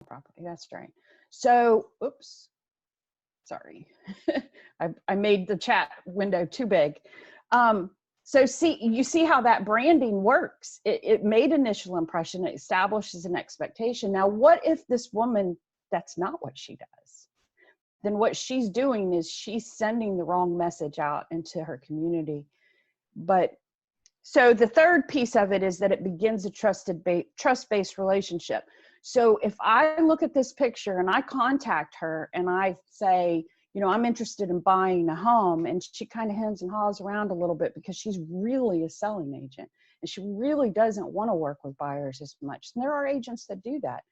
property. That's right. So, oops, sorry. I made the chat window too big. So you see how that branding works. It made initial impression, it establishes an expectation. Now, what if this woman, that's not what she does? Then what she's doing is she's sending the wrong message out into her community. But so the third piece of it is that it begins a trust-based relationship. So if I look at this picture and I contact her and I say, you know, I'm interested in buying a home, and she kind of hems and haws around a little bit because she's really a selling agent and she really doesn't want to work with buyers as much. And there are agents that do that.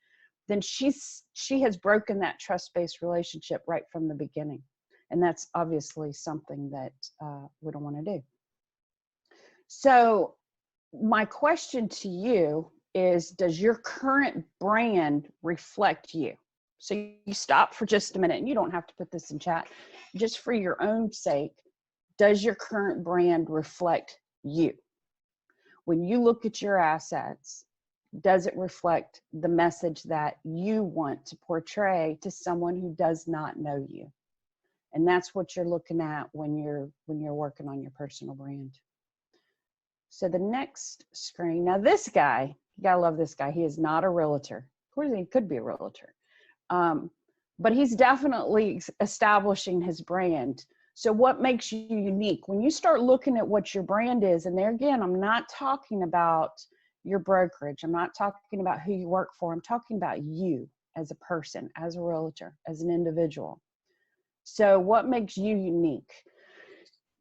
Then she has broken that trust-based relationship right from the beginning. And that's obviously something that we don't want to do. So my question to you is, does your current brand reflect you? So you stop for just a minute, and you don't have to put this in chat, just for your own sake. Does your current brand reflect you? When you look at your assets, does it reflect the message that you want to portray to someone who does not know you? And that's what you're looking at when you're working on your personal brand. So the next screen, now this guy, you gotta love this guy. He is not a realtor. Of course, he could be a realtor. But he's definitely establishing his brand. So what makes you unique? When you start looking at what your brand is, and there again, I'm not talking about your brokerage. I'm not talking about who you work for. I'm talking about you as a person, as a realtor, as an individual. So what makes you unique?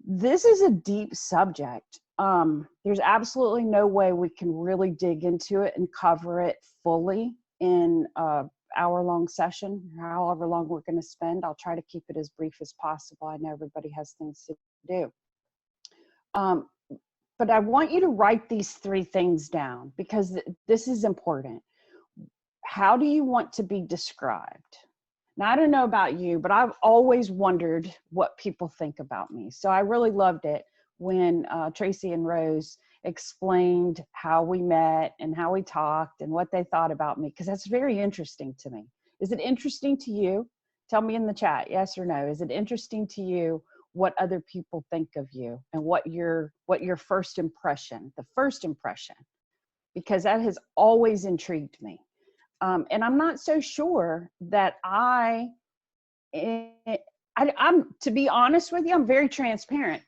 This is a deep subject. There's absolutely no way we can really dig into it and cover it fully in an hour-long session, however long we're going to spend. I'll try to keep it as brief as possible. I know everybody has things to do. But I want you to write these three things down because this is important. How do you want to be described? Now, I don't know about you, but I've always wondered what people think about me. So I really loved it when Tracy and Rose explained how we met and how we talked and what they thought about me, because that's very interesting to me. Is it interesting to you? Tell me in the chat, yes or no. Is it interesting to you what other people think of you and what your first impression, the first impression, because that has always intrigued me. And I'm not so sure that I'm, to be honest with you, I'm very transparent.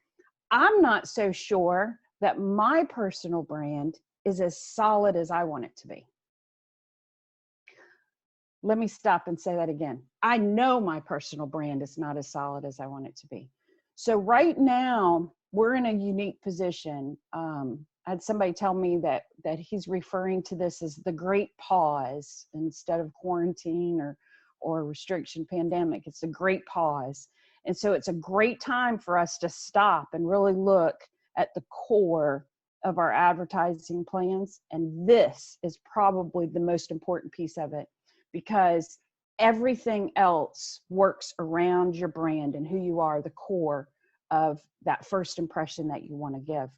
I'm not so sure that my personal brand is as solid as I want it to be. Let me stop and say that again. I know my personal brand is not as solid as I want it to be. So right now, we're in a unique position. I had somebody tell me that he's referring to this as the great pause instead of quarantine or restriction pandemic. It's a great pause. And so it's a great time for us to stop and really look at the core of our advertising plans. And this is probably the most important piece of it, because everything else works around your brand and who you are, the core of that first impression that you want to give.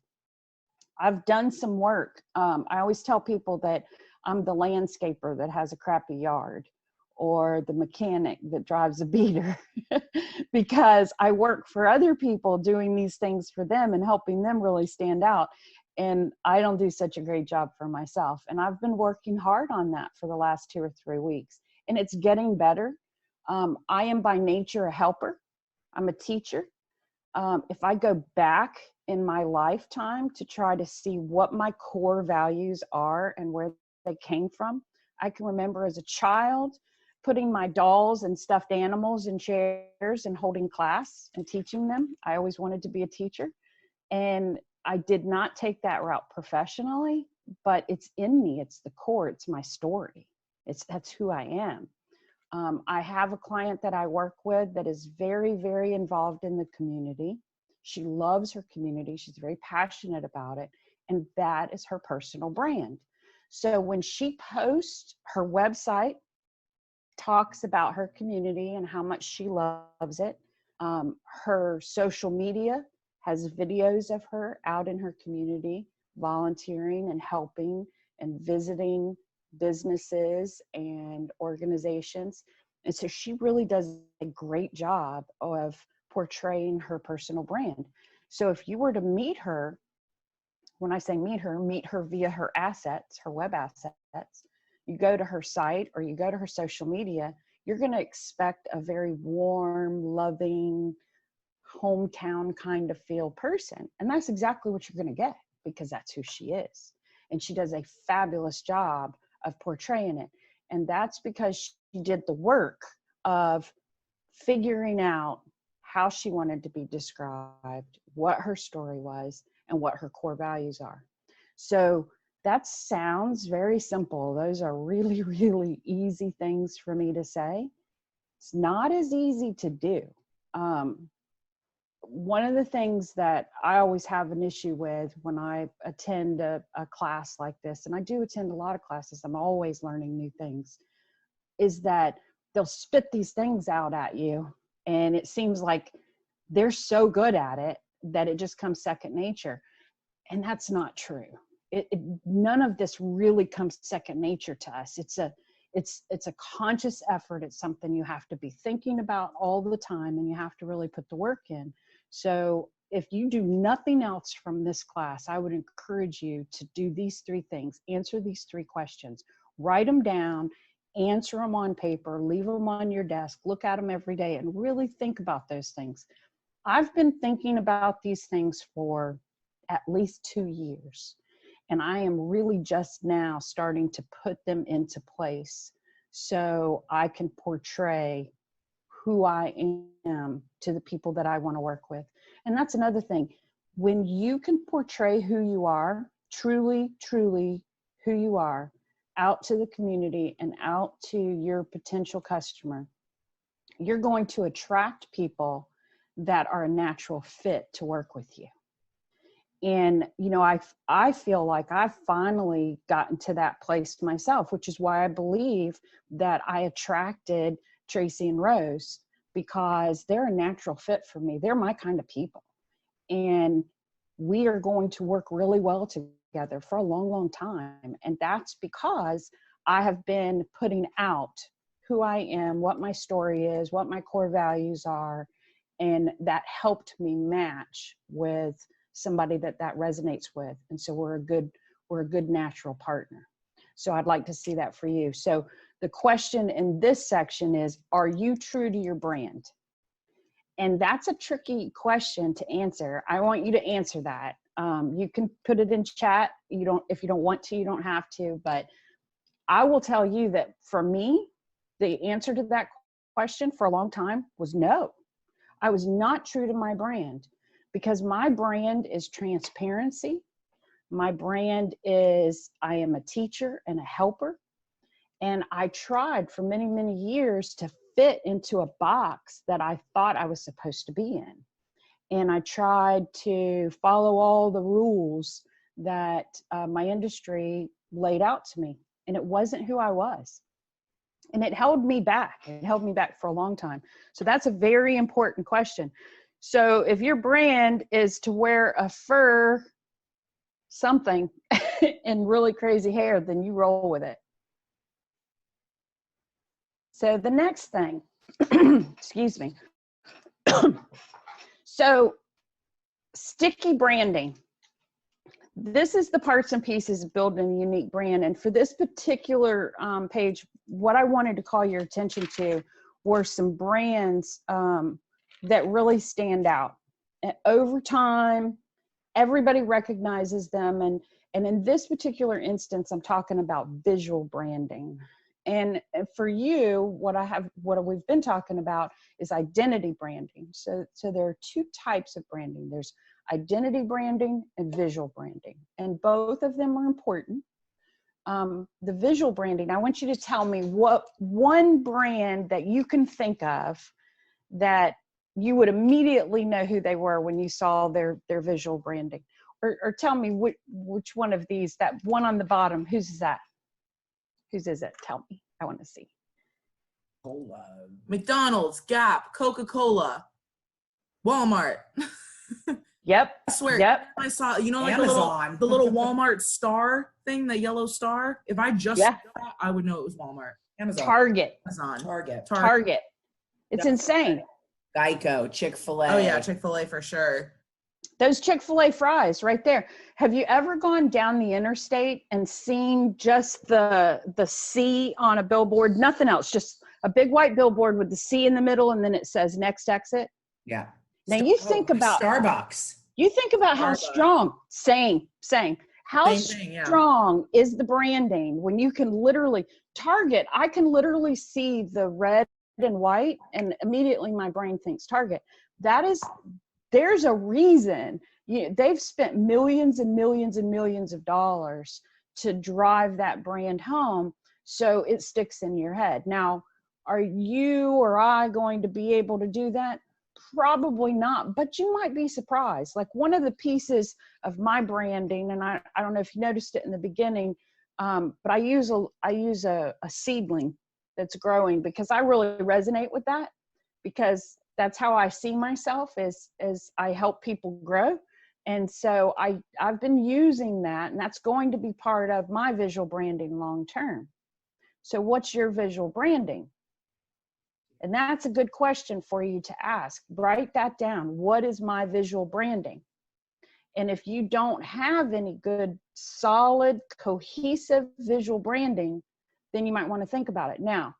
I've done some work. I always tell people that I'm the landscaper that has a crappy yard, or the mechanic that drives a beater, because I work for other people doing these things for them and helping them really stand out. And I don't do such a great job for myself. And I've been working hard on that for the last 2 or 3 weeks, and it's getting better. I am by nature a helper. I'm a teacher. If I go back in my lifetime to try to see what my core values are and where they came from, I can remember as a child putting my dolls and stuffed animals in chairs and holding class and teaching them. I always wanted to be a teacher. And I did not take that route professionally, but it's in me. It's the core. It's my story. That's who I am. I have a client that I work with that is very, very involved in the community. She loves her community. She's very passionate about it. And that is her personal brand. So when she posts, her website talks about her community and how much she loves it. Her social media has videos of her out in her community, volunteering and helping and visiting businesses and organizations. And so she really does a great job of portraying her personal brand. So if you were to meet her, when I say meet her via her assets, her web assets, you go to her site or you go to her social media, you're going to expect a very warm, loving, hometown kind of feel person. And that's exactly what you're going to get, because that's who she is. And she does a fabulous job of portraying it. And that's because she did the work of figuring out how she wanted to be described, what her story was, and what her core values are. So that sounds very simple. Those are really, really easy things for me to say. It's not as easy to do. One of the things that I always have an issue with when I attend a class like this, and I do attend a lot of classes, I'm always learning new things, is that they'll spit these things out at you, and it seems like they're so good at it that it just comes second nature. And that's not true. None of this really comes second nature to us. It's a conscious effort. It's something you have to be thinking about all the time, and you have to really put the work in. So if you do nothing else from this class, I would encourage you to do these 3 things. Answer these 3 questions. Write them down, answer them on paper, leave them on your desk, look at them every day, and really think about those things. I've been thinking about these things for at least 2 years, and I am really just now starting to put them into place so I can portray who I am to the people that I want to work with. And that's another thing. When you can portray who you are, truly, truly who you are, out to the community and out to your potential customer, you're going to attract people that are a natural fit to work with you. And, you know, I feel like I've finally gotten to that place myself, which is why I believe that I attracted Tracy and Rose, because they're a natural fit for me. They're my kind of people. And we are going to work really well together for a long, long time. And that's because I have been putting out who I am, what my story is, what my core values are. And that helped me match with somebody that resonates with. And so we're a good natural partner. So I'd like to see that for you. So the question in this section is, are you true to your brand? And that's a tricky question to answer. I want you to answer that. You can put it in chat. If you don't want to, you don't have to, but I will tell you that for me, the answer to that question for a long time was no. I was not true to my brand, because my brand is transparency. My brand is, I am a teacher and a helper. And I tried for many, many years to fit into a box that I thought I was supposed to be in. And I tried to follow all the rules that my industry laid out to me. And it wasn't who I was. And it held me back. It held me back for a long time. So that's a very important question. So if your brand is to wear a fur something and really crazy hair, then you roll with it. So the next thing, excuse me. So sticky branding. This is the parts and pieces of building a unique brand. And for this particular page, what I wanted to call your attention to were some brands that really stand out. And over time, everybody recognizes them. And in this particular instance, I'm talking about visual branding. And for you, what we've been talking about is identity branding. So there are 2 types of branding. There's identity branding and visual branding, and both of them are important. The visual branding, I want you to tell me what one brand that you can think of that you would immediately know who they were when you saw their visual branding, or tell me which one of these, that one on the bottom, whose is that? Whose is it? Tell me. I want to see. Cola. McDonald's, Gap, Coca-Cola, Walmart. Yep. I swear. Yep. I saw, you know, like Amazon. the little Walmart star thing, the yellow star. If I just Yeah. saw that, I would know it was Walmart. Amazon. Target. Amazon. Target. It's insane. Geico, Chick-fil-A. Oh yeah, Chick-fil-A for sure. Those Chick-fil-A fries right there. Have you ever gone down the interstate and seen just the C on a billboard? Nothing else, just a big white billboard with the C in the middle, and then it says next exit. Yeah. Now you think about Starbucks. You think about how strong, same, how Same thing, yeah. strong is the branding when you can literally Target. I can literally see the red and white, and immediately my brain thinks Target. There's a reason they've spent millions and millions and millions of dollars to drive that brand home, so it sticks in your head. Now, are you or I going to be able to do that? Probably not, but you might be surprised. Like one of the pieces of my branding, and I don't know if you noticed it in the beginning, but I use a seedling that's growing because I really resonate with that, because that's how I see myself as I help people grow. And so I've been using that, and that's going to be part of my visual branding long term. So what's your visual branding? And that's a good question for you to ask. Write that down. What is my visual branding? And if you don't have any good, solid, cohesive visual branding, then you might want to think about it. Now,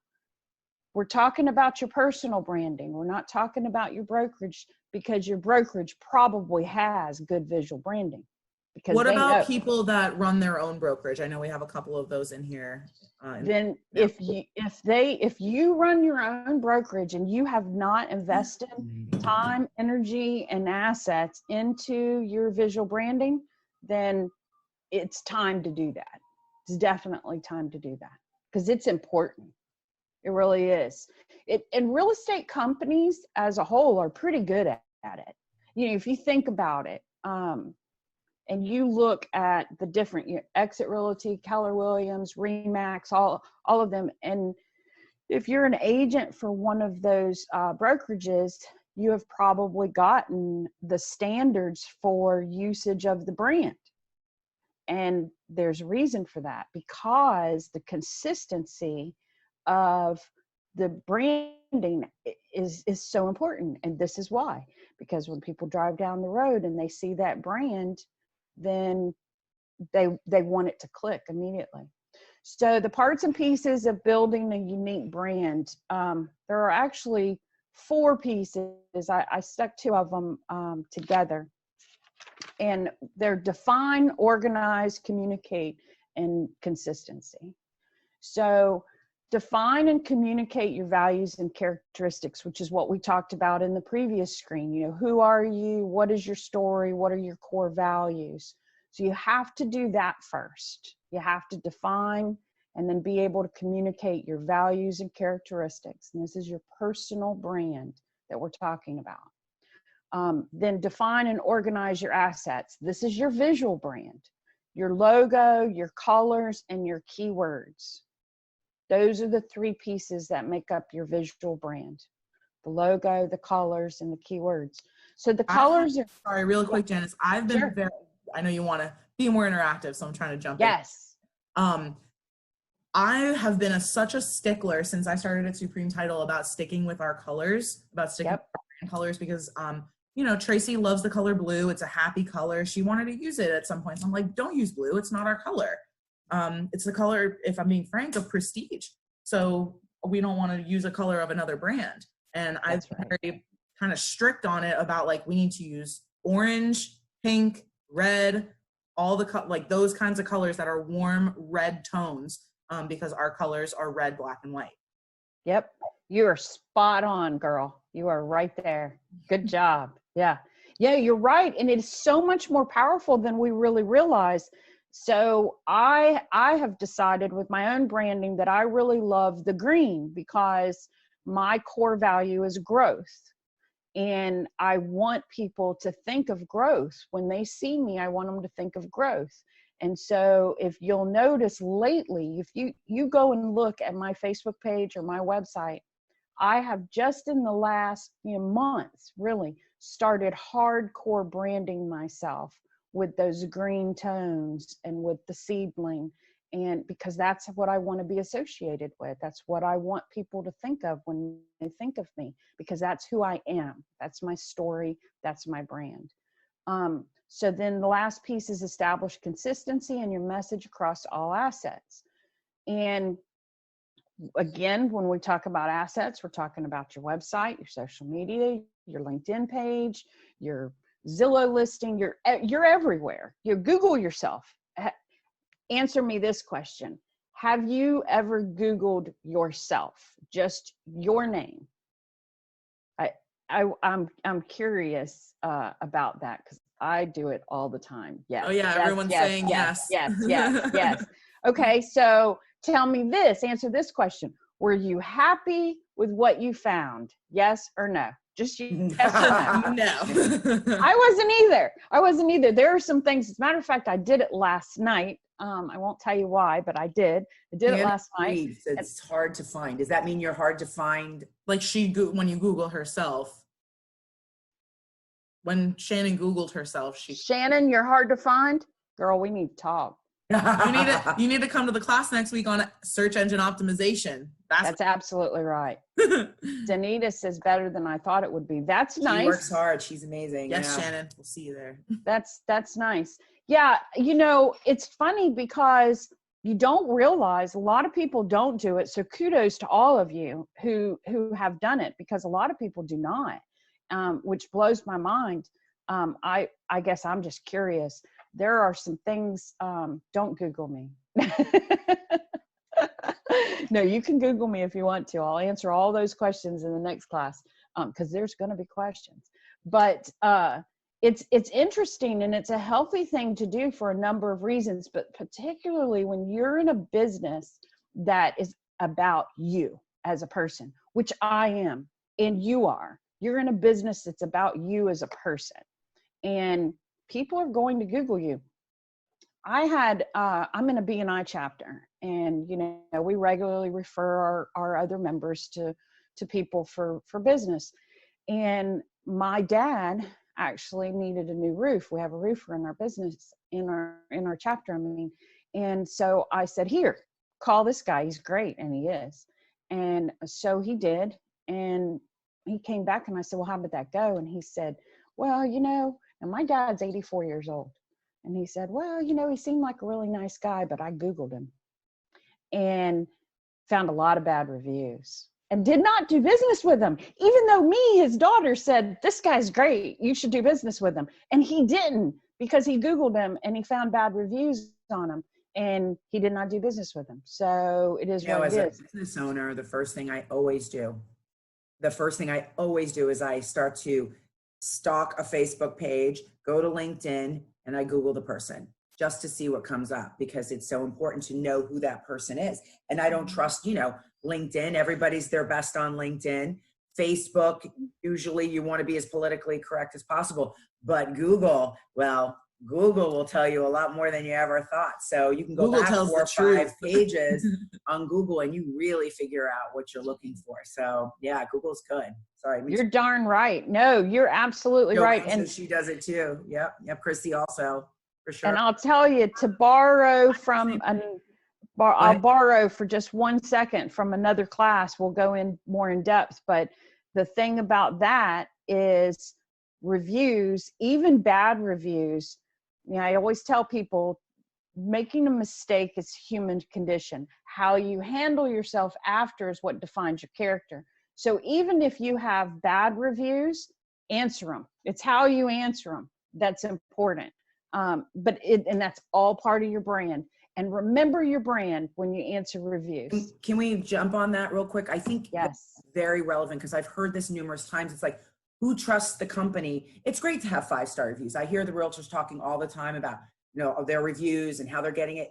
we're talking about your personal branding. We're not talking about your brokerage, because your brokerage probably has good visual branding. Because what about people that run their own brokerage? I know we have a couple of those in here. Then if you run your own brokerage and you have not invested time, energy, and assets into your visual branding, then it's time to do that. It's definitely time to do that, because it's important. It really is. And real estate companies as a whole are pretty good at it. If you think about it, and you look at the different Exit Realty, Keller Williams, Remax, all of them. And if you're an agent for one of those brokerages, you have probably gotten the standards for usage of the brand. And there's a reason for that, because the consistency of the branding is so important. And this is why, because when people drive down the road and they see that brand, then they want it to click immediately. So the parts and pieces of building a unique brand, there are actually 4 pieces. I stuck 2 of them together, and they're define, organize, communicate, and consistency. So define and communicate your values and characteristics, which is what we talked about in the previous screen. Who are you? What is your story? What are your core values? So you have to do that first. You have to define and then be able to communicate your values and characteristics. And this is your personal brand that we're talking about. Then define and organize your assets. This is your visual brand, your logo, your colors, and your keywords. Those are the 3 pieces that make up your visual brand: the logo, the colors, and the keywords. So the colors are... Sorry, real quick, Jannis. I've been I know you want to be more interactive, so I'm trying to jump in. Yes. I have been such a stickler since I started at Supreme Title about sticking with our colors, about sticking with our brand colors, because Tracy loves the color blue. It's a happy color. She wanted to use it at some point. So I'm like, don't use blue. It's not our color. It's the color, if I'm being frank, of prestige. So we don't want to use a color of another brand. And I've been very kind of strict on it about, like, we need to use orange, pink, red, all the those kinds of colors that are warm red tones, because our colors are red, black, and white. Yep. You are spot on, girl. You are right there. Good job. Yeah. Yeah, you're right. And it is so much more powerful than we really realize. So I have decided with my own branding that I really love the green, because my core value is growth. And I want people to think of growth. When they see me, I want them to think of growth. And so if you'll notice lately, if you go and look at my Facebook page or my website, I have just in the last months really started hardcore branding myself with those green tones and with the seedling. And because that's what I want to be associated with. That's what I want people to think of when they think of me, because that's who I am. That's my story. That's my brand. So then the last piece is establish consistency in your message across all assets. And again, when we talk about assets, we're talking about your website, your social media, your LinkedIn page, your Zillow listing, you're everywhere. You Google yourself. Answer me this question. Have you ever Googled yourself? Just your name? I'm curious about that, because I do it all the time. Yes. Oh yeah, everyone's saying yes. Yes. Okay, so tell me this. Answer this question. Were you happy with what you found? Yes or no? Just yes or no? No. I wasn't either. There are some things. As a matter of fact, I did it last night. I won't tell you why, but I did. I did it last night. It's hard to find. Does that mean you're hard to find? Like when you Google herself. When Shannon Googled herself, Shannon, you're hard to find. Girl, we need to talk. You need to come to the class next week on search engine optimization. That's absolutely right. Danita says better than I thought it would be. That's nice. She works hard. She's amazing. Yes, yeah. Shannon. We'll see you there. That's nice. Yeah, it's funny because you don't realize a lot of people don't do it. So kudos to all of you who have done it, because a lot of people do not, which blows my mind. I guess I'm just curious. There are some things, don't Google me. No, you can Google me if you want to. I'll answer all those questions in the next class, because there's going to be questions. But it's interesting, and it's a healthy thing to do for a number of reasons, but particularly when you're in a business that is about you as a person, which I am, and you are. You're in a business that's about you as a person, and people are going to Google you. I'm in a B&I chapter, and we regularly refer our other members to people for business. And my dad actually needed a new roof. We have a roofer in our business, in our chapter, I mean. And so I said, here, call this guy. He's great. And he is. And so he did. And he came back, and I said, well, how did that go? And he said, well, and my dad's 84 years old. And he said, well, he seemed like a really nice guy, but I Googled him and found a lot of bad reviews and did not do business with him. Even though his daughter said, this guy's great, you should do business with him. And he didn't, because he Googled him and he found bad reviews on him, and he did not do business with him. So it is what it is. As a business owner, the first thing I always do is I start to stalk a Facebook page, go to LinkedIn, and I Google the person just to see what comes up, because it's so important to know who that person is. And I don't trust, LinkedIn. Everybody's their best on LinkedIn. Facebook, usually you want to be as politically correct as possible. But Google will tell you a lot more than you ever thought. So you can go back 4 or 5 pages on Google, and you really figure out what you're looking for. So yeah, Google's good. Sorry. You're darn right. No, you're absolutely right. And she does it too. Yep. Chrissy also, for sure. And I'll tell you, to borrow from I'll borrow for just 1 second from another class. We'll go in more in depth. But the thing about that is reviews, even bad reviews. I always tell people, making a mistake is human condition. How you handle yourself after is what defines your character. So even if you have bad reviews, answer them. It's how you answer them that's important. And that's all part of your brand. And remember your brand when you answer reviews. Can we jump on that real quick? I think yes, that's very relevant, because I've heard this numerous times. It's like, who trusts the company? It's great to have 5-star reviews. I hear the realtors talking all the time about, their reviews and how they're getting it.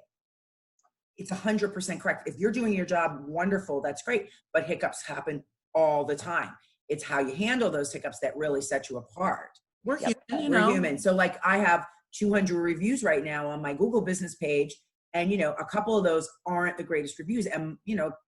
It's 100% correct. If you're doing your job, wonderful, that's great. But hiccups happen all the time. It's how you handle those hiccups that really set you apart. We're human, We're human. So like, I have 200 reviews right now on my Google business page. And, a couple of those aren't the greatest reviews. And,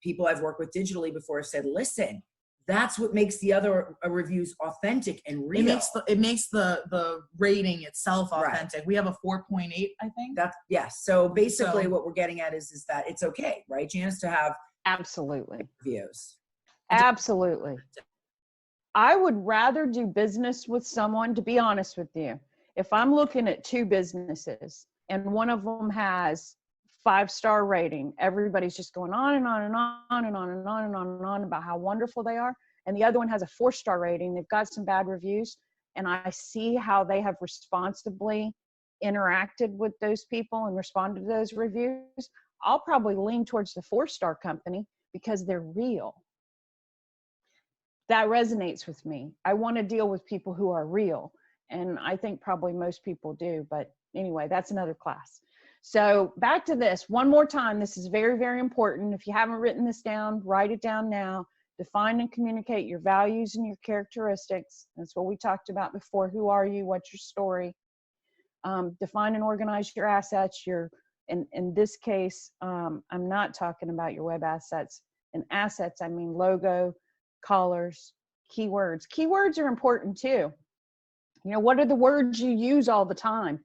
people I've worked with digitally before have said, listen, that's what makes the other reviews authentic and real. It makes the rating itself authentic. Right. We have a 4.8, I think. That's yes. So basically what we're getting at is that it's okay, right, Jannis, to have Absolutely. reviews. Absolutely. I would rather do business with someone, to be honest with you, if I'm looking at two businesses and one of them has 5-star rating, everybody's just going on and on and on and on and on and on and on about how wonderful they are. And the other one has a 4-star rating. They've got some bad reviews. And I see how they have responsibly interacted with those people and responded to those reviews. I'll probably lean towards the 4-star company because they're real. That resonates with me. I want to deal with people who are real. And I think probably most people do. But anyway, that's another class. So back to this one more time. This is very, very important. If you haven't written this down, write it down now. Define and communicate your values and your characteristics. That's what we talked about before. Who are you? What's your story? Define and organize your assets. In this case, I'm not talking about your web assets. In assets, I mean logo, colors, keywords. Keywords are important too. You know, what are the words you use all the time?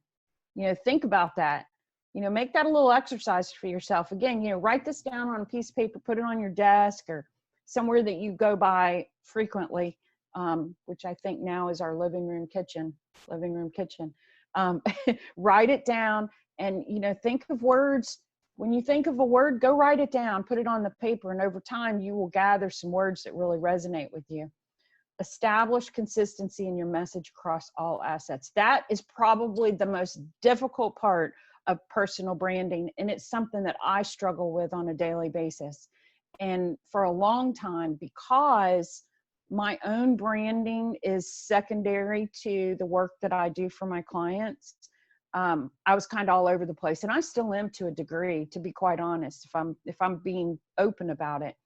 You know, think about that. You know, make that a little exercise for yourself. Again, you know, write this down on a piece of paper, put it on your desk or somewhere that you go by frequently, which I think now is our living room kitchen. Write it down and, you know, think of words. When you think of a word, go write it down, put it on the paper, and over time you will gather some words that really resonate with you. Establish consistency in your message across all assets. That is probably the most difficult part of personal branding, and it's something that I struggle with on a daily basis. And for a long time, because my own branding is secondary to the work that I do for my clients, I was kind of all over the place, and I still am to a degree, to be quite honest, if I'm being open about it,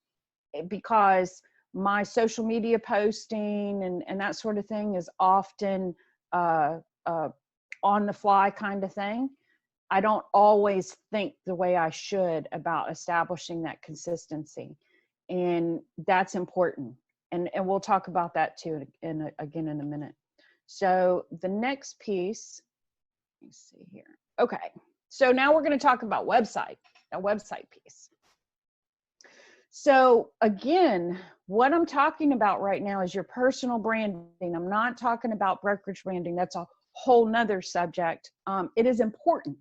because my social media posting and that sort of thing is often on the fly kind of thing. I don't always think the way I should about establishing that consistency, and that's important. And we'll talk about that too again in a minute. So the next piece, let me see here. Okay, so now we're going to talk about a website piece. So again, what I'm talking about right now is your personal branding. I'm not talking about brokerage branding. That's a whole nother subject. It is important.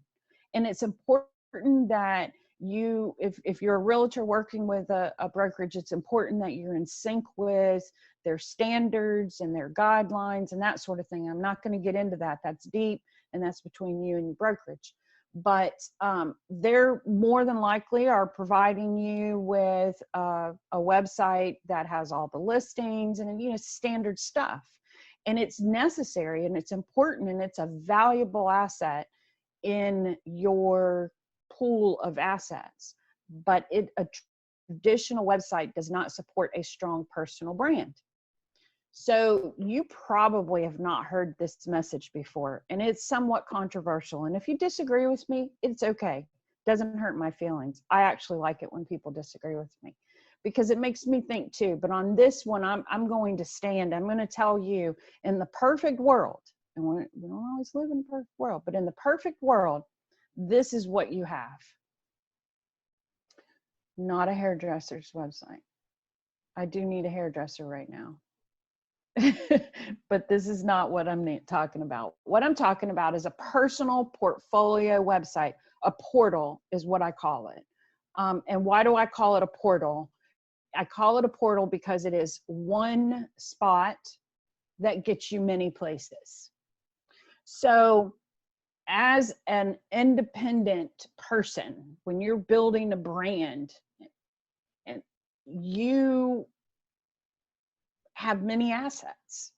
And it's important that you, if you're a realtor working with a brokerage, it's important that you're in sync with their standards and their guidelines and that sort of thing. I'm not going to get into that. That's deep, and that's between you and your brokerage. But they're more than likely are providing you with a website that has all the listings and, you know, standard stuff. And it's necessary and it's important and it's a valuable asset in your pool of assets. But a traditional website does not support a strong personal brand. So you probably have not heard this message before, and it's somewhat controversial. And if you disagree with me, it's okay. Doesn't hurt my feelings. I actually like it when people disagree with me because it makes me think too. But on this one, I'm going to stand. I'm going to tell you, in the perfect world, and we don't always live in the perfect world, but in the perfect world, this is what you have. Not a hairdresser's website. I do need a hairdresser right now. But this is not what I'm talking about. What I'm talking about is a personal portfolio website. A portal is what I call it. And why do I call it a portal? I call it a portal because it is one spot that gets you many places. So as an independent person, when you're building a brand, and you have many assets.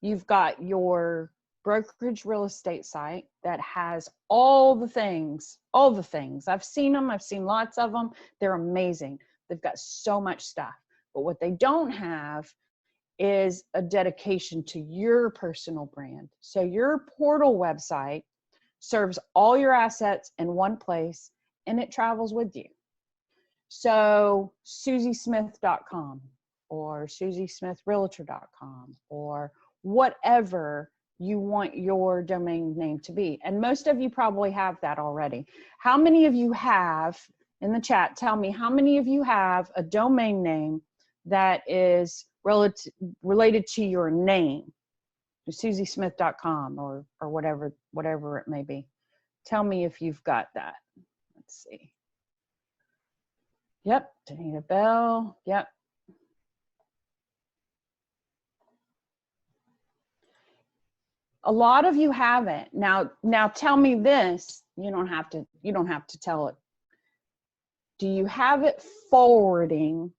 You've got your brokerage real estate site that has all the things. I've seen them. I've seen lots of them. They're amazing. They've got so much stuff. But what they don't have is a dedication to your personal brand. So your portal website serves all your assets in one place, and it travels with you. So SusieSmith.com or SusieSmithRealtor.com, or whatever you want your domain name to be. And most of you probably have that already. How many of you have, in the chat, tell me how many of you have a domain name that is related to your name, SusieSmith.com or whatever it may be. Tell me if you've got that. Let's see. Yep, Danita Bell. Yep. A lot of you haven't. Now tell me this. You don't have to tell it. Do you have it forwarding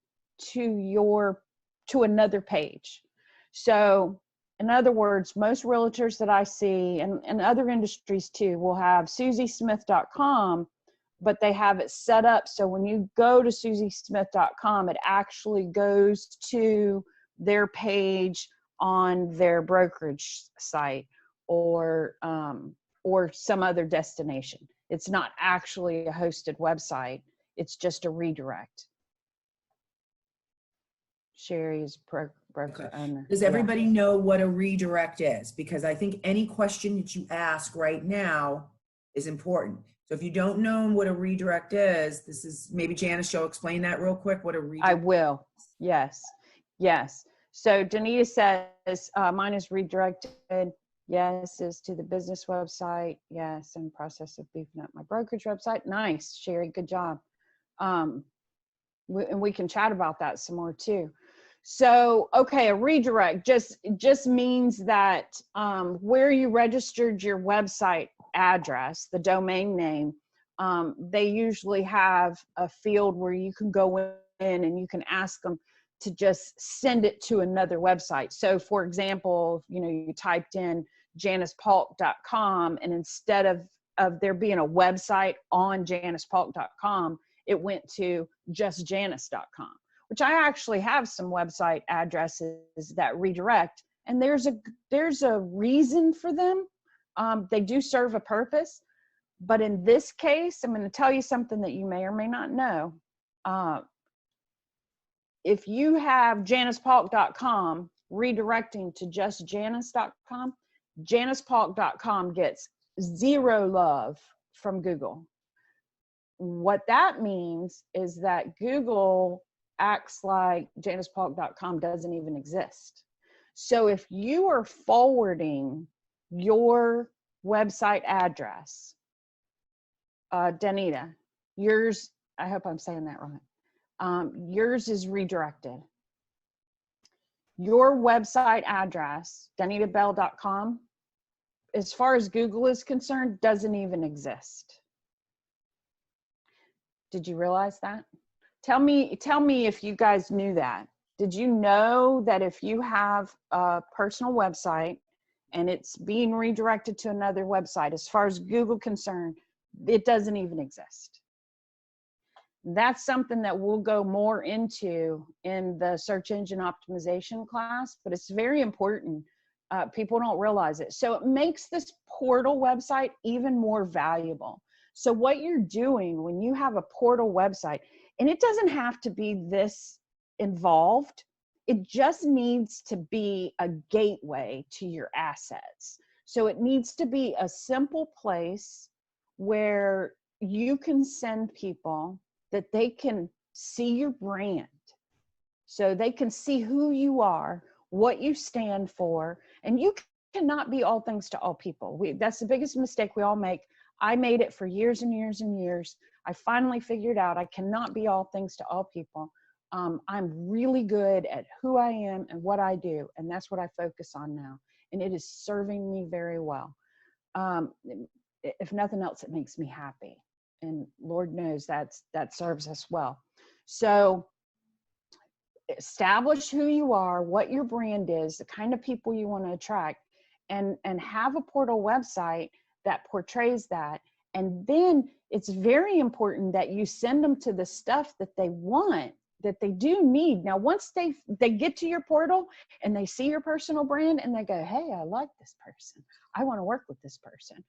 to another page? So in other words, most realtors that I see, and other industries too, will have SusieSmith.com, but they have it set up so when you go to SusieSmith.com, it actually goes to their page on their brokerage site or some other destination. It's not actually a hosted website. It's just a redirect. Sherry's broker owner. Does everybody know what a redirect is? Because I think any question that you ask right now is important. So if you don't know what a redirect is, this is maybe Jannis, you'll explain that real quick, what a redirect I will. Yes. So Danita says, mine is redirected. Yes, is to the business website. Yes, in process of beefing up my brokerage website. Nice, Sherry, good job. And we can chat about that some more too. So, okay, a redirect just means that where you registered your website address, the domain name, they usually have a field where you can go in and you can ask them to just send it to another website. So for example, you typed in JannisPaulk.com, and instead of there being a website on JannisPaulk.com, it went to justjannis.com, which I actually have some website addresses that redirect, and there's a reason for them. They do serve a purpose, but in this case, I'm going to tell you something that you may or may not know. If you have JannisPaulk.com redirecting to justjannis.com, JannisPaulk.com gets 0 love from Google. What that means is that Google acts like JannisPaulk.com doesn't even exist. So if you are forwarding your website address, Danita, yours, I hope I'm saying that right. Yours is redirected. Your website address, DanitaBell.com, as far as Google is concerned, doesn't even exist. Did you realize that? Tell me if you guys knew that. Did you know that if you have a personal website and it's being redirected to another website, as far as Google concerned, it doesn't even exist? That's something that we'll go more into in the search engine optimization class, but it's very important. People don't realize it. So it makes this portal website even more valuable. So what you're doing when you have a portal website, and it doesn't have to be this involved, it just needs to be a gateway to your assets. So it needs to be a simple place where you can send people that they can see your brand. So they can see who you are, what you stand for, and you cannot be all things to all people. That's the biggest mistake we all make. I made it for years and years and years. I finally figured out I cannot be all things to all people. I'm really good at who I am and what I do, and that's what I focus on now. And it is serving me very well. If nothing else, it makes me happy. And Lord knows that serves us well. So establish who you are, what your brand is, the kind of people you want to attract, and have a portal website that portrays that. And then it's very important that you send them to the stuff that they want, that they do need. Now, once they get to your portal and they see your personal brand and they go, hey, I like this person, I want to work with this person,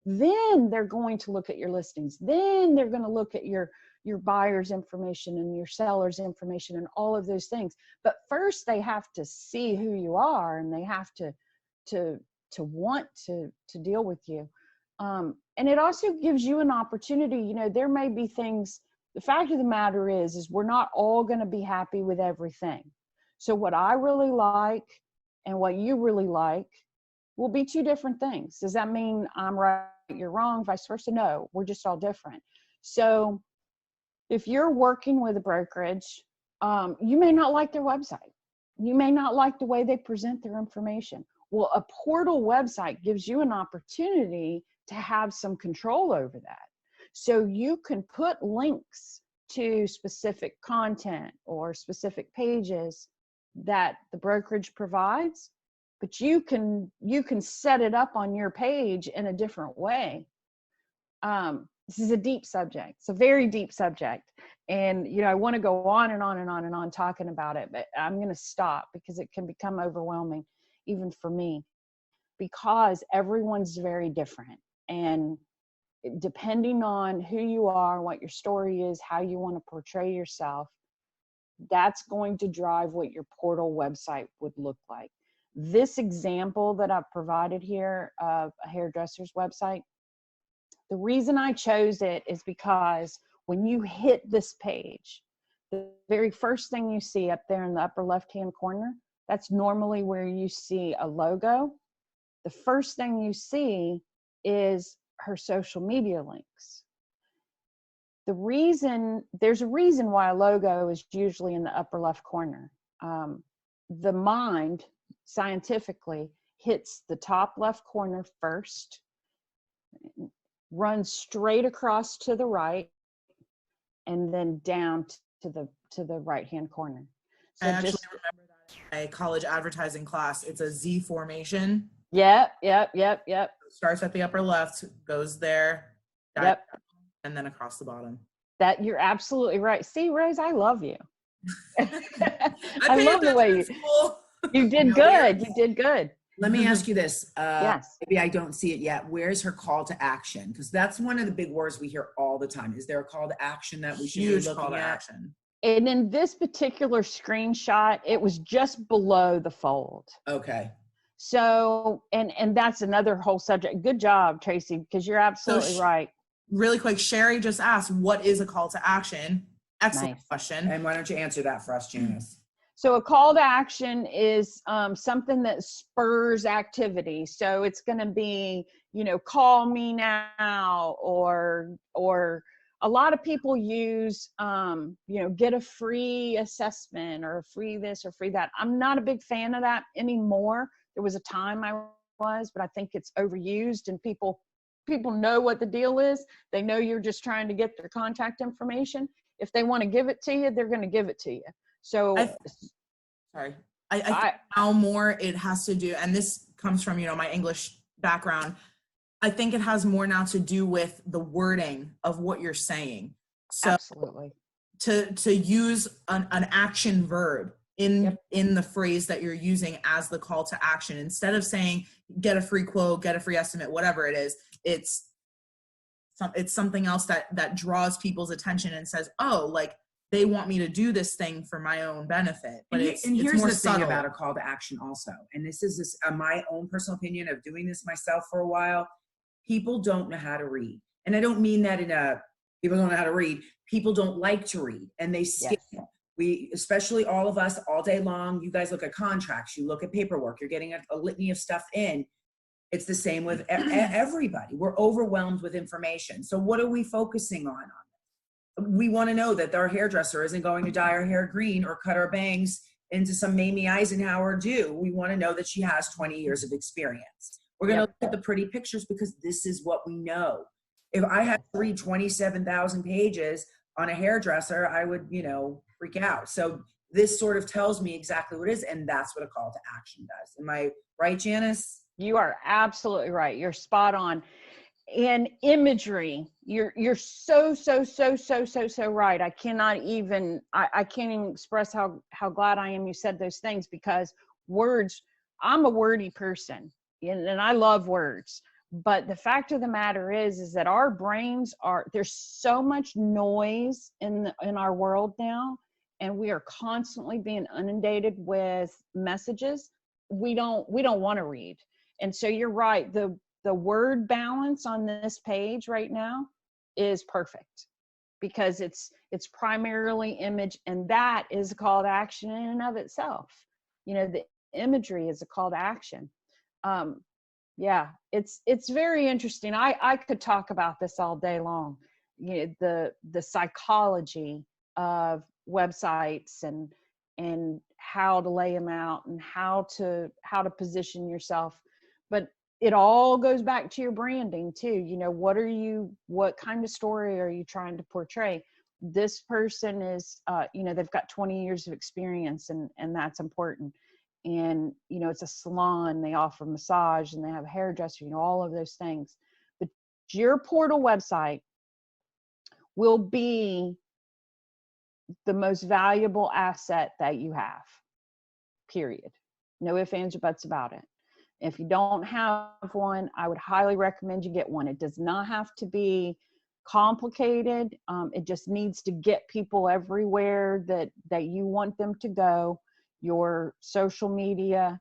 then they're going to look at your listings. Then they're going to look at your your buyer's information and your seller's information and all of those things. But first they have to see who you are, and they have to want to deal with you. And it also gives you an opportunity. You know, there may be things, the fact of the matter is we're not all going to be happy with everything. So what I really like and what you really like will be two different things. Does that mean I'm right, you're wrong, vice versa? No, we're just all different. So if you're working with a brokerage, you may not like their website. You may not like the way they present their information. Well, a portal website gives you an opportunity to have some control over that. So you can put links to specific content or specific pages that the brokerage provides, but you can set it up on your page in a different way. This is a deep subject. It's a very deep subject. And, you know, I want to go on and on and on and on talking about it, but I'm going to stop because it can become overwhelming, even for me, because everyone's very different. And depending on who you are, what your story is, how you want to portray yourself, that's going to drive what your portal website would look like. This example that I've provided here of a hairdresser's website, the reason I chose it is because when you hit this page, the very first thing you see up there in the upper left-hand corner, that's normally where you see a logo. The first thing you see is her social media links. There's a reason why a logo is usually in the upper left corner. The mind scientifically hits the top left corner first, runs straight across to the right, and then down to the right hand corner. So I actually remember that in my college advertising class. It's a Z formation. Yep. Starts at the upper left, goes there, Yep. and then across the bottom. That you're absolutely right. See, Rose, I love you. I love the way you did good. You did good. Let me ask you this. Yes. Maybe I don't see it yet. Where's her call to action? Because that's one of the big words we hear all the time. Is there a call to action that we should be Huge looking call to at? action. And in this particular screenshot, it was just below the fold. Okay. So, and that's another whole subject. Good job, Tracy, because you're absolutely right. Really quick, Sherry just asked, what is a call to action? Excellent question. And why don't you answer that for us, Jannis? So a call to action is something that spurs activity. So it's going to be, you know, call me now, or a lot of people use, you know, get a free assessment or free this or free that. I'm not a big fan of that anymore. There was a time I was, but I think it's overused, and people know what the deal is. They know you're just trying to get their contact information. If they want to give it to you, they're going to give it to you. So I think now more it has to do, and this comes from, you know, my English background. I think it has more now to do with the wording of what you're saying. So absolutely. To use an action verb in the phrase that you're using as the call to action, instead of saying get a free quote, get a free estimate, whatever it is, it's something else that draws people's attention and says, oh, like they want me to do this thing for my own benefit. But and here's more the subtle. thing about a call to action also, and this is my own personal opinion of doing this myself for a while. People don't know how to read. And I don't mean that people don't know how to read. People don't like to read, and they skip. Yes. We, especially all of us, all day long, you guys look at contracts, you look at paperwork, you're getting a litany of stuff in. It's the same with everybody. We're overwhelmed with information. So what are we focusing on? We want to know that our hairdresser isn't going to dye our hair green or cut our bangs into some Mamie Eisenhower do. We want to know that she has 20 years of experience. We're going to look at the pretty pictures because this is what we know. If I had to read 27,000 pages on a hairdresser, I would, you know, freak out. So this sort of tells me exactly what it is, and that's what a call to action does. Am I right, Jannis? You are absolutely right. You're spot on. And imagery, you're so right. I can't even express how glad I am you said those things, because words, I'm a wordy person and I love words, But the fact of the matter is that our brains there's so much noise in our world now, and we are constantly being inundated with messages we don't want to read. And so you're right, the word balance on this page right now is perfect, because it's primarily image, and that is a call to action in and of itself. You know, the imagery is a call to action. Yeah, it's very interesting. I could talk about this all day long. You know, the psychology of websites and how to lay them out and how to position yourself. But it all goes back to your branding too. You know, what kind of story are you trying to portray? This person is, you know, they've got 20 years of experience, and that's important. And, you know, it's a salon, they offer massage, and they have a hairdresser, you know, all of those things. But your portal website will be the most valuable asset that you have, period. No ifs, ands, or buts about it. If you don't have one, I would highly recommend you get one. It does not have to be complicated. It just needs to get people everywhere that you want them to go. Your social media,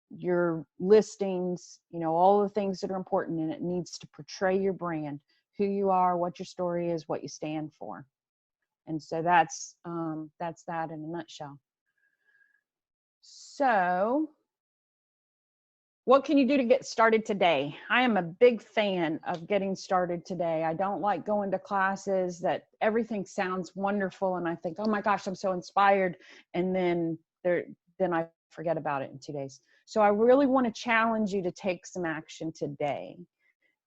your listings, you know, all the things that are important, and it needs to portray your brand, who you are, what your story is, what you stand for. And so that's that in a nutshell. So what can you do to get started today? I am a big fan of getting started today. I don't like going to classes that everything sounds wonderful and I think, oh my gosh, I'm so inspired. And then I forget about it in 2 days. So I really want to challenge you to take some action today.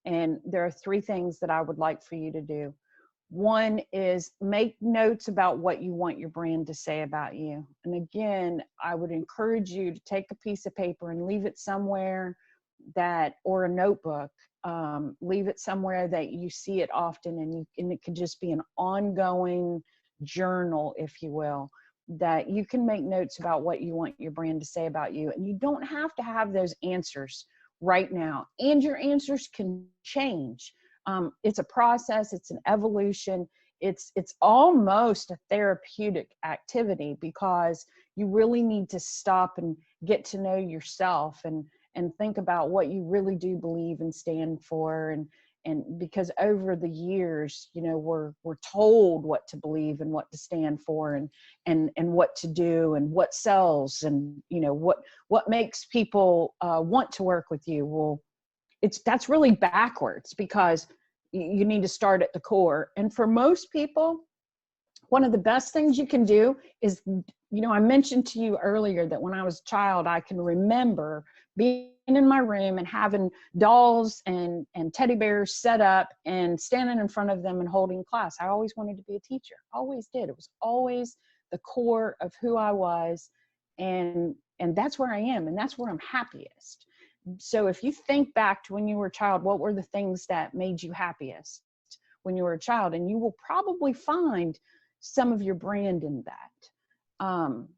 And there are 3 things that I would like for you to do. One is make notes about what you want your brand to say about you. And again, I would encourage you to take a piece of paper and leave it somewhere or a notebook, leave it somewhere that you see it often, and it could just be an ongoing journal, if you will, that you can make notes about what you want your brand to say about you. And you don't have to have those answers right now, and your answers can change. It's a process, it's an evolution, it's almost a therapeutic activity, because you really need to stop and get to know yourself and think about what you really do believe and stand for. And because over the years, you know, we're told what to believe and what to stand for and what to do and what sells, and, you know, what makes people want to work with you. Well, that's really backwards, because you need to start at the core. And for most people, one of the best things you can do is, you know, I mentioned to you earlier that when I was a child, I can remember being in my room and having dolls and teddy bears set up and standing in front of them and holding class. I always wanted to be a teacher, always did. It was always the core of who I was. And that's where I am, and that's where I'm happiest. So if you think back to when you were a child, what were the things that made you happiest when you were a child? And you will probably find some of your brand in that.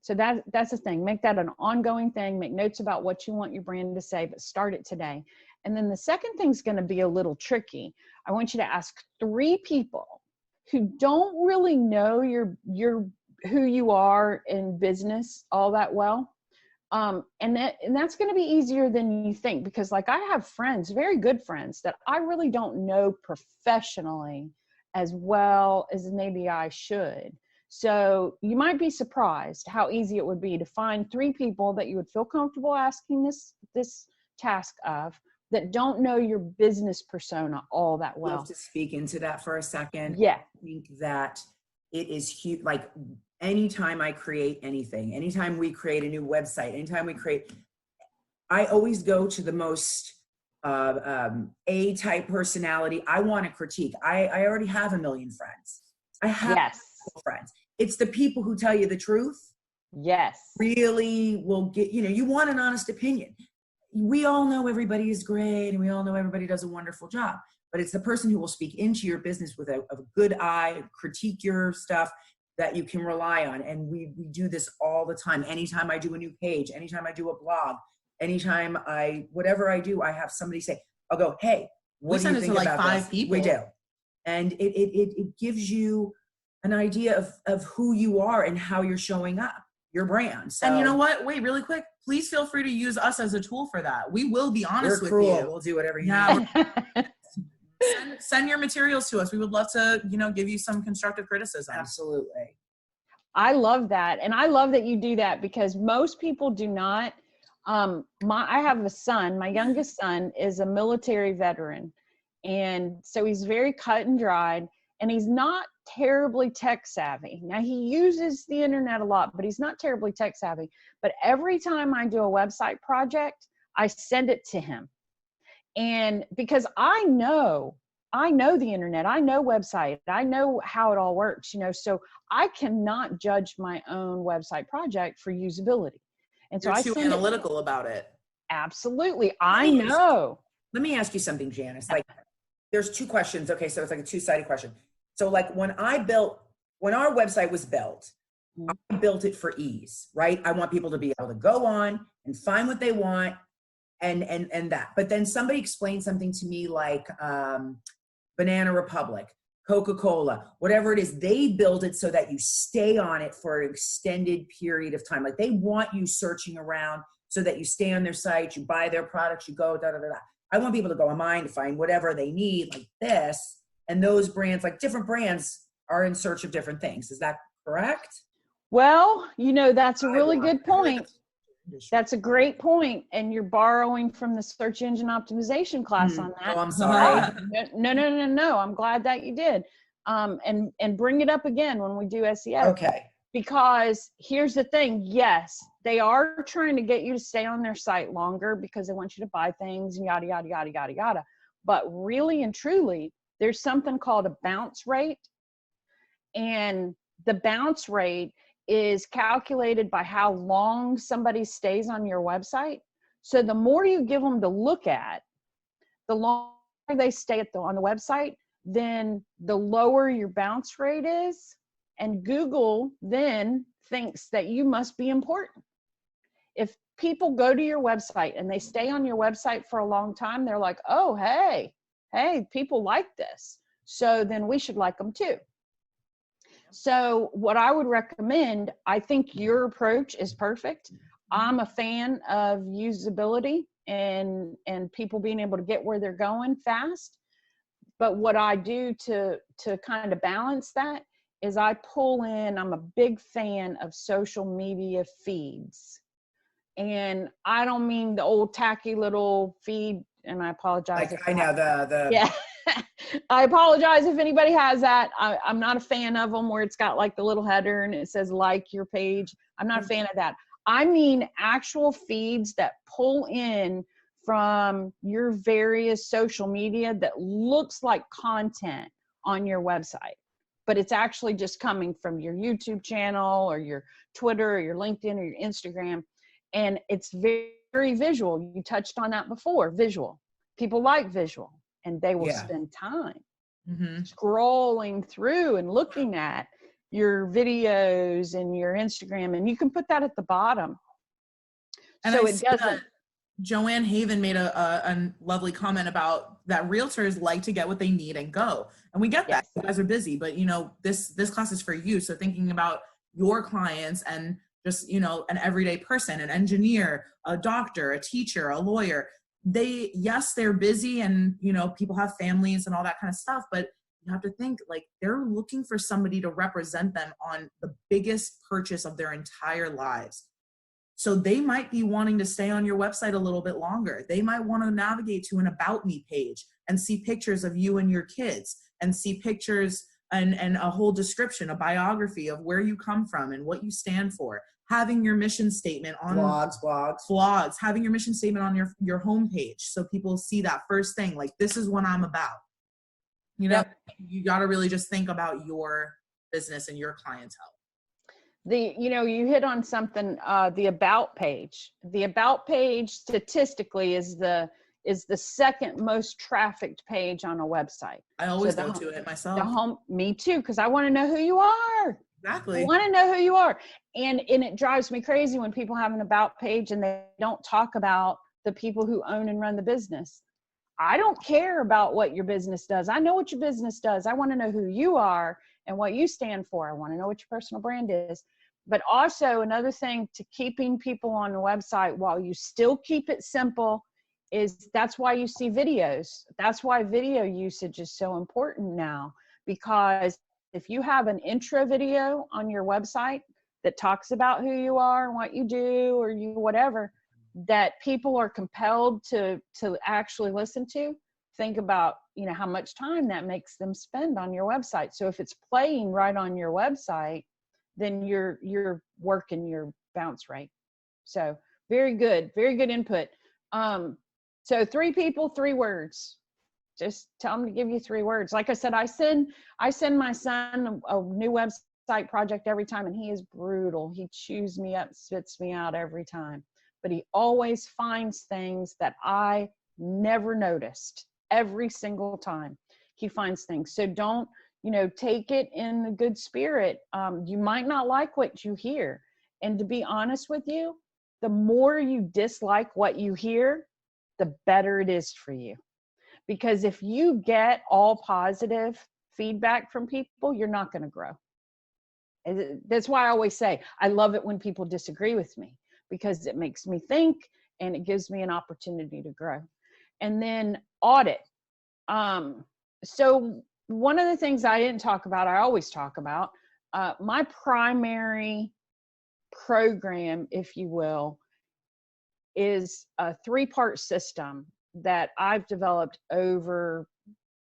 So that's the thing. Make that an ongoing thing. Make notes about what you want your brand to say, but start it today. And then the second thing is going to be a little tricky. I want you to ask 3 people who don't really know who you are in business all that well. And that's going to be easier than you think, because like I have friends, very good friends, that I really don't know professionally as well as maybe I should. So you might be surprised how easy it would be to find 3 people that you would feel comfortable asking this task of, that don't know your business persona all that well. I'd love to speak into that for a second. Yeah. I think that it is huge. Like, anytime I create anything, anytime we create a new website, I always go to the most A-type personality. I want to critique. I already have 1 million friends. I have friends. It's the people who tell you the truth. Yes. Really will get, you know, you want an honest opinion. We all know everybody is great, and we all know everybody does a wonderful job, but it's the person who will speak into your business with a good eye, critique your stuff, that you can rely on. And we do this all the time. Anytime I do a new page, anytime I do a blog, anytime whatever I do, I have somebody say, I'll go, hey, what do you think about 5 this? people. We do. And it gives you an idea of who you are and how you're showing up, your brand. So, and you know what? Wait, really quick. Please feel free to use us as a tool for that. We will be honest with you. We'll do whatever you Now, need. send your materials to us. We would love to, give you some constructive criticism. Absolutely. I love that. And I love that you do that, because most people do not. I have a son, my youngest son is a military veteran. And so he's very cut and dried, and he's not terribly tech savvy. Now, he uses the internet a lot, but he's not terribly tech savvy. But every time I do a website project, I send it to him. And because I know the internet, I know website, I know how it all works, so I cannot judge my own website project for usability. And so You're too analytical about it. Absolutely. I know. Let me ask you something, Jannis. Like, there's 2 questions. Okay, so it's like a 2-sided question. So like when our website was built, I built it for ease, right? I want people to be able to go on and find what they want and that. But then somebody explained something to me like Banana Republic, Coca-Cola, whatever it is, they build it so that you stay on it for an extended period of time. Like they want you searching around so that you stay on their site, you buy their products, you go, da, da, da, da. I want people to go on mine to find whatever they need like this. And those brands, like different brands, are in search of different things. Is that correct? Well, that's a really good point. That's a great point. And you're borrowing from the search engine optimization class on that. Oh, I'm sorry. No. I'm glad that you did. And bring it up again when we do SEO. Okay. Because here's the thing. Yes, they are trying to get you to stay on their site longer because they want you to buy things and yada, yada, yada, yada, yada. But really and truly, there's something called a bounce rate. And the bounce rate is calculated by how long somebody stays on your website. So the more you give them to look at, the longer they stay on the website, then the lower your bounce rate is. And Google then thinks that you must be important. If people go to your website and they stay on your website for a long time, they're like, oh, hey, people like this. So then we should like them too. So what I would recommend, I think your approach is perfect. I'm a fan of usability and people being able to get where they're going fast. But what I do to kind of balance that is I pull in, I'm a big fan of social media feeds. And I don't mean the old tacky little feed, and I apologize. Like I know the yeah. I apologize if anybody has that. I'm not a fan of them where it's got like the little header and it says like your page. I'm not a fan of that. I mean actual feeds that pull in from your various social media that looks like content on your website, but it's actually just coming from your YouTube channel or your Twitter or your LinkedIn or your Instagram. And it's very, very visual. You touched on that before, visual. People like visual. And they will spend time scrolling through and looking at your videos and your Instagram, and you can put that at the bottom. And so I it doesn't. Joanne Haven made a lovely comment about that realtors like to get what they need and go. And we get that. You guys are busy, but this class is for you. So thinking about your clients and just, an everyday person, an engineer, a doctor, a teacher, a lawyer, they're busy and, people have families and all that kind of stuff, but you have to think like they're looking for somebody to represent them on the biggest purchase of their entire lives. So they might be wanting to stay on your website a little bit longer. They might want to navigate to an About Me page and see pictures of you and your kids and see pictures and a whole description, a biography of where you come from and what you stand for. Having your mission statement on blogs, having your mission statement on your homepage so people see that first thing, like this is what I'm about. You got to really just think about your business and your clientele. You hit on something, the About page. The About page statistically is the second most trafficked page on a website. I always go to it myself. Me too, because I want to know who you are. Exactly. I want to know who you are. And it drives me crazy when people have an about page and they don't talk about the people who own and run the business. I don't care about what your business does. I know what your business does. I want to know who you are and what you stand for. I want to know what your personal brand is. But also another thing to keeping people on the website while you still keep it simple is that's why you see videos. That's why video usage is so important now, because if you have an intro video on your website that talks about who you are and what you do or you whatever, that people are compelled to actually listen to, think about, you know, how much time that makes them spend on your website. So if it's playing right on your website, then you're working your bounce rate. So very good input. So 3 people, 3 words. Just tell them to give you 3 words. Like I said, I send my son a new website project every time, and he is brutal. He chews me up, spits me out every time. But he always finds things that I never noticed every single time. He finds things. So don't, you know, take it in a good spirit. You might not like what you hear. And to be honest with you, the more you dislike what you hear, the better it is for you. Because if you get all positive feedback from people, you're not going to grow. That's why I always say, I love it when people disagree with me, because it makes me think and it gives me an opportunity to grow. And then audit. So one of the things I didn't talk about, I always talk about, my primary program, if you will, is a 3-part system that I've developed over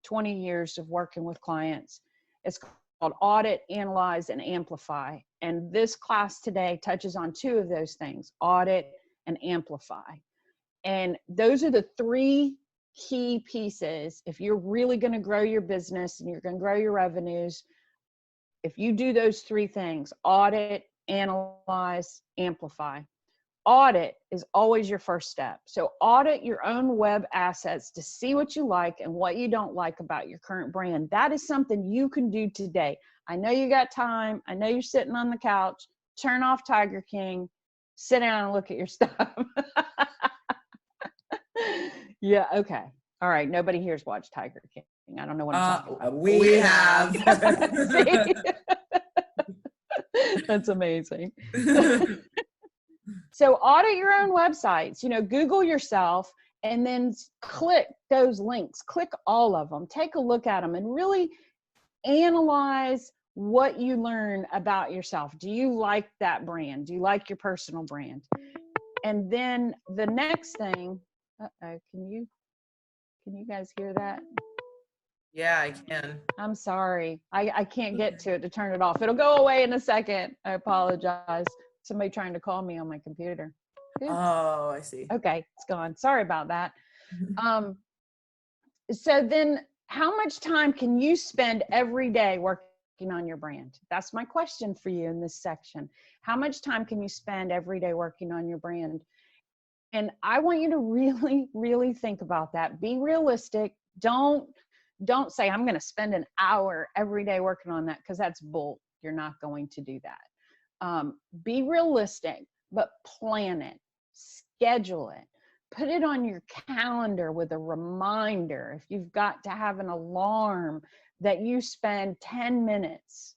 20 years of working with clients. It's called Audit, Analyze, and Amplify. And this class today touches on 2 of those things, audit and amplify. And those are the 3 key pieces. If you're really going to grow your business and you're going to grow your revenues, if you do those 3 things, audit, analyze, amplify. Audit is always your first step. So audit your own web assets to see what you like and what you don't like about your current brand. That is something you can do today. I know you got time. I know you're sitting on the couch. Turn off Tiger King. Sit down and look at your stuff. Yeah, okay. All right. Nobody here's watched Tiger King. I don't know what I'm talking about. We have. That's amazing. So audit your own websites, you know, Google yourself and then click those links, click all of them, take a look at them and really analyze what you learn about yourself. Do you like that brand? Do you like your personal brand? And then the next thing, can you guys hear that? Yeah, I can. I'm sorry. I can't get to it to turn it off. It'll go away in a second. I apologize. Somebody trying to call me on my computer. Oops. Oh, I see. Okay, it's gone. Sorry about that. So then how much time can you spend every day working on your brand? That's my question for you in this section. How much time can you spend every day working on your brand? And I want you to really, really think about that. Be realistic. Don't say, I'm going to spend an hour every day working on that, because that's bull. You're not going to do that. Be realistic, but plan it, schedule it, put it on your calendar with a reminder. If you've got to have an alarm that you spend 10 minutes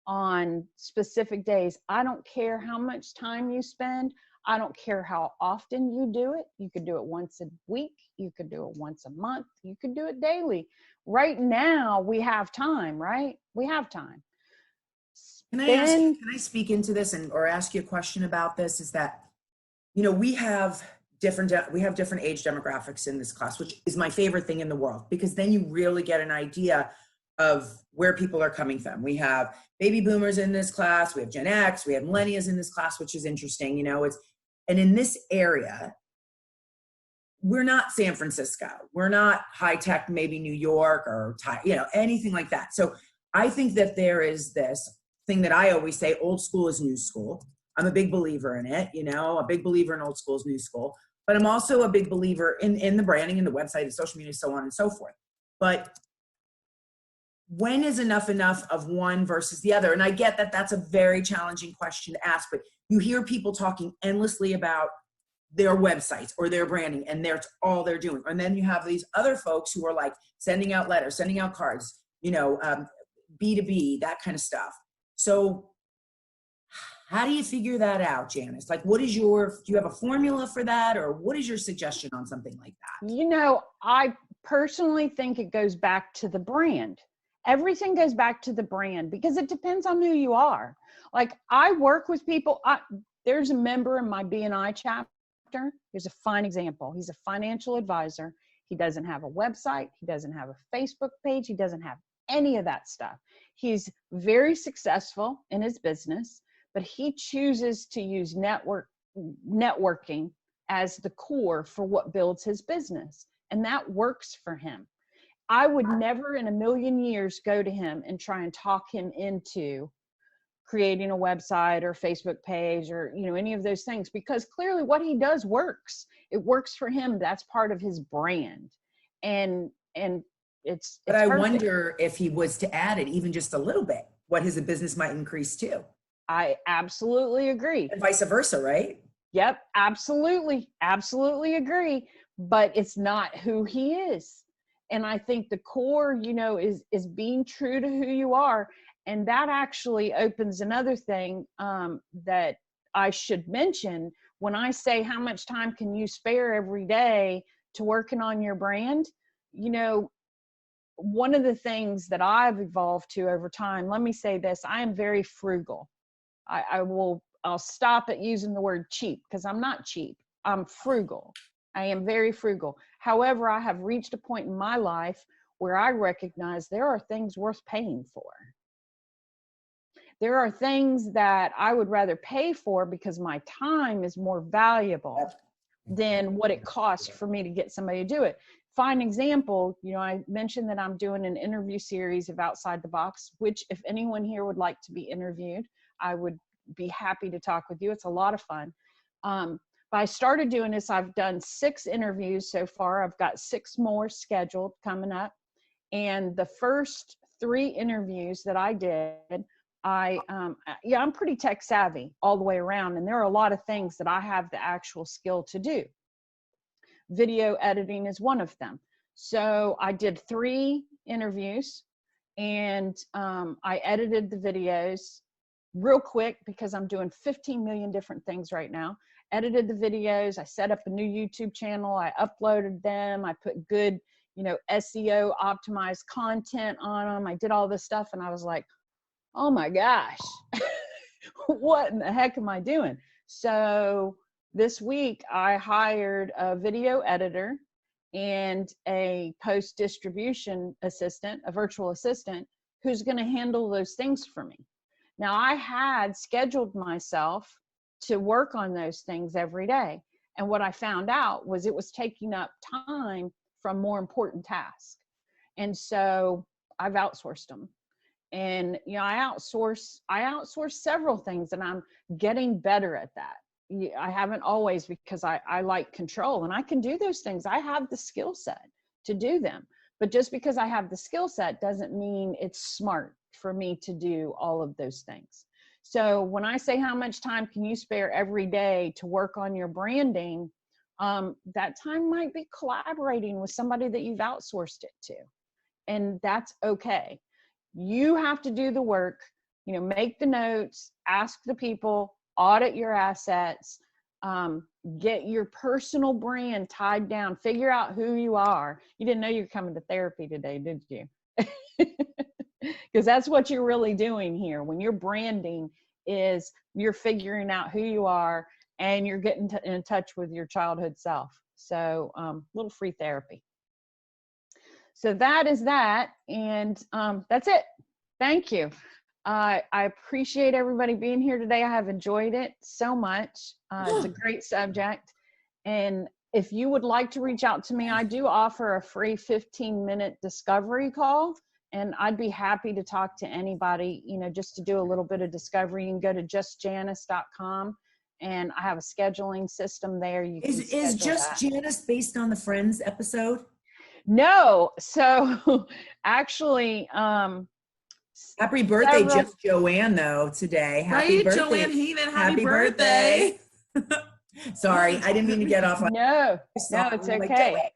on specific days. I don't care how much time you spend. I don't care how often you do it. You could do it once a week. You could do it once a month. You could do it daily. Right now we have time, right? We have time. Can I speak into this or ask you a question about this? Is that, you know, we have different age demographics in this class, which is my favorite thing in the world, because then you really get an idea of where people are coming from. We have baby boomers in this class. We have Gen X. We have millennials in this class, which is interesting. You know, and in this area, we're not San Francisco. We're not high tech, maybe New York or, you know, anything like that. So I think that there is this thing that I always say, old school is new school. I'm a big believer in it, you know, a big believer in old school is new school, but I'm also a big believer in the branding and the website and social media, so on and so forth. But, you know, we have to when is enough of one versus the other? And I get that that's a very challenging question to ask, but you hear people talking endlessly about their websites or their branding, and that's all they're doing. And then you have these other folks who are like sending out letters, sending out cards, B2B, that kind of stuff. So how do you figure that out, Jannis? Like, do you have a formula for that, or what is your suggestion on something like that? I personally think it goes back to the brand. Everything goes back to the brand because it depends on who you are. Like, I work with people. There's a member in my B&I chapter. Here's a fine example. He's a financial advisor. He doesn't have a website. He doesn't have a Facebook page. He doesn't have any of that stuff. He's very successful in his business, but he chooses to use networking as the core for what builds his business. And that works for him. I would never in a million years go to him and try and talk him into creating a website or Facebook page or, any of those things, because clearly what he does works. It works for him. That's part of his brand. And it's But I perfect. wonder if he was to add it even just a little bit, what his business might increase too. I absolutely agree. And vice versa, right? Yep, absolutely. Absolutely agree. But it's not who he is. And I think the core, is being true to who you are. And that actually opens another thing that I should mention. When I say how much time can you spare every day to working on your brand, one of the things that I've evolved to over time, let me say this, I am very frugal. I'll stop at using the word cheap because I'm not cheap. I'm frugal. I am very frugal. However, I have reached a point in my life where I recognize there are things worth paying for. There are things that I would rather pay for because my time is more valuable than what it costs for me to get somebody to do it. Fine example, I mentioned that I'm doing an interview series of Outside the Box, which if anyone here would like to be interviewed, I would be happy to talk with you. It's a lot of fun. But I started doing this. I've done 6 interviews so far. I've got 6 more scheduled coming up. And the first 3 interviews that I did, I'm pretty tech savvy all the way around. And there are a lot of things that I have the actual skill to do. Video editing is one of them. So I did 3 interviews and I edited the videos real quick because I'm doing 15 million different things right now. Edited the videos. I set up a new YouTube channel. I uploaded them. I put good, SEO optimized content on them. I did all this stuff and I was like, oh my gosh, what in the heck am I doing? So this week I hired a video editor and a post distribution assistant, a virtual assistant, who's going to handle those things for me. Now I had scheduled myself to work on those things every day. And what I found out was it was taking up time from more important tasks. And so I've outsourced them. And, I outsource several things and I'm getting better at that. I haven't always because I like control and I can do those things. I have the skill set to do them. But just because I have the skill set doesn't mean it's smart for me to do all of those things. So when I say how much time can you spare every day to work on your branding, that time might be collaborating with somebody that you've outsourced it to. And that's okay. You have to do the work, make the notes, ask the people, audit your assets, get your personal brand tied down, figure out who you are. You didn't know you were coming to therapy today, did you? Because that's what you're really doing here. When you're branding is you're figuring out who you are and you're getting in touch with your childhood self. So little free therapy. So that is that. And that's it. Thank you. I appreciate everybody being here today. I have enjoyed it so much. It's a great subject. And if you would like to reach out to me, I do offer a free 15-minute discovery call. And I'd be happy to talk to anybody, just to do a little bit of discovery. You can go to justjannis.com and I have a scheduling system there. You can is just that. Jannis based on the Friends episode? No. So actually, Happy birthday, several- just Joanne, though, today. Happy Right, birthday. Joanne Heathen, happy birthday. Sorry, I didn't mean to get off. no, it's okay.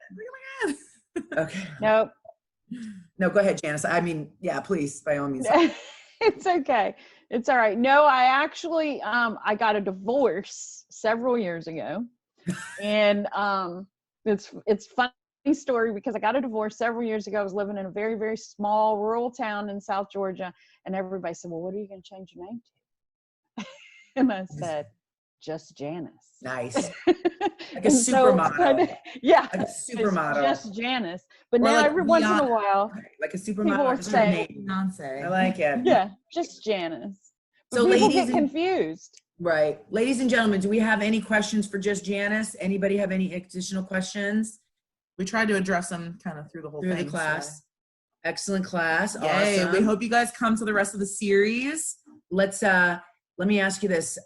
Okay. Nope. No, go ahead, Janice. I mean, yeah, please, by all means. It's okay. It's all right. No, I actually, I got a divorce several years ago, and it's funny story because I got a divorce several years ago. I was living in a very, very small rural town in South Georgia, and everybody said, "Well, what are you going to change your name to?" And I said, "Just Jannis." Nice. Like a And supermodel. yeah, Like a supermodel. just Jannis. But Or now like every once in a Beyonce. while, Like a People supermodel. say- Beyonce. I like it. yeah, just Jannis. But So people ladies get and- confused. Right. Ladies and gentlemen, do we have any questions for just Janice? Anybody have any additional questions We tried to address them kind of through the whole through thing. the class? Excellent class. So. Yay. Awesome. We hope you guys come to the rest of the series. Let me ask you this.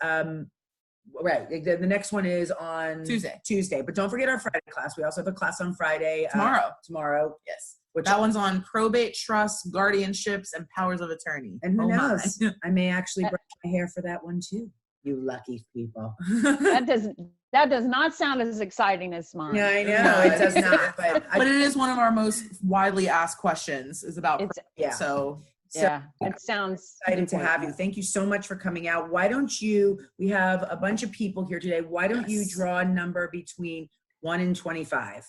Right. The next one is on Tuesday, but don't forget our Friday class. We also have a class on Friday. Tomorrow. Yes. Which That one's on probate, trust, guardianships, and powers of attorney. And who Oh my. knows? I may actually brush my hair for that one too. You lucky people. That does not sound as exciting as mine. Yeah, I know it does not. But it is one of our most widely asked questions is about It's Yeah. so yeah, it sounds Excited to have you. important. Thank you so much for coming out. Why don't you, we have a bunch of people here today. Why don't you Yes. draw a number between 1 and 25?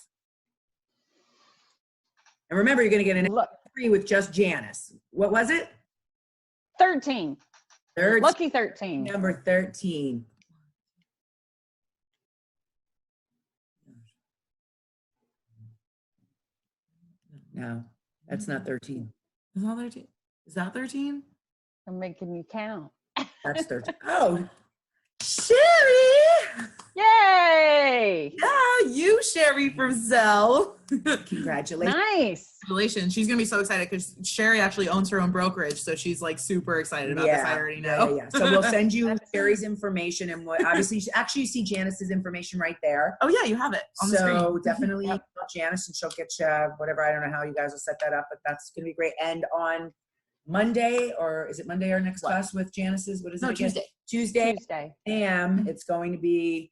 And remember, you're going to get an Look, free with just Janice. What was it? 13. Third, Lucky 13. number 13. No, that's not 13. is that 13? Is that 13? I'm making you count. That's 13. Oh, Sherry! Yay! Yeah, you, Sherry from Zell. congratulations. Nice. Congratulations. She's going to be so excited because Sherry actually owns her own brokerage. So she's like super excited about this. I already know. Yeah. So we'll send you Sherry's information and what obviously actually you see Janice's information right there. Oh, yeah, you have it on the screen. So definitely email Janice and she'll get you whatever. I don't know how you guys will set that up, but that's going to be great. And on Monday, or is it Monday our next class with Janice's? What is it again? Tuesday. It's going to be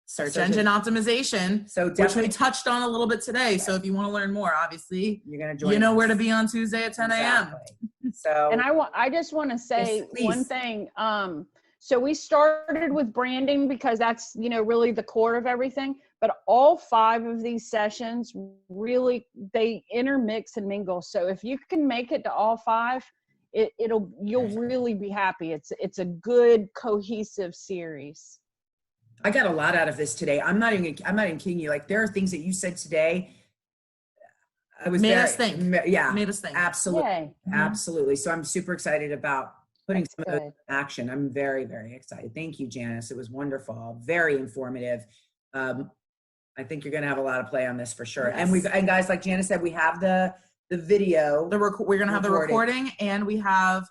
Search engine optimization, So which we definitely touched on a little bit today. So if you want to learn more, obviously, you're going to join. you know us. where to be on Tuesday at 10 a.m. Exactly. So And I just want to say Yes, one please. thing. So we started with branding because that's, really the core of everything. But all 5 of these sessions really, they intermix and mingle. So if you can make it to all 5, you'll really be happy. It's a good cohesive series. I got a lot out of this today. I'm not even kidding you. Like there are things that you said today. I was Made very- us think. Yeah, Made us think. absolutely, Yay. absolutely. So I'm super excited about putting That's some of those good. in action. I'm very, very excited. Thank you, Janice. It was wonderful, very informative. I think you're going to have a lot of play on this for sure. Yes. And guys, like Janice said, we have the video. We're going to have the Recording. recording, and we have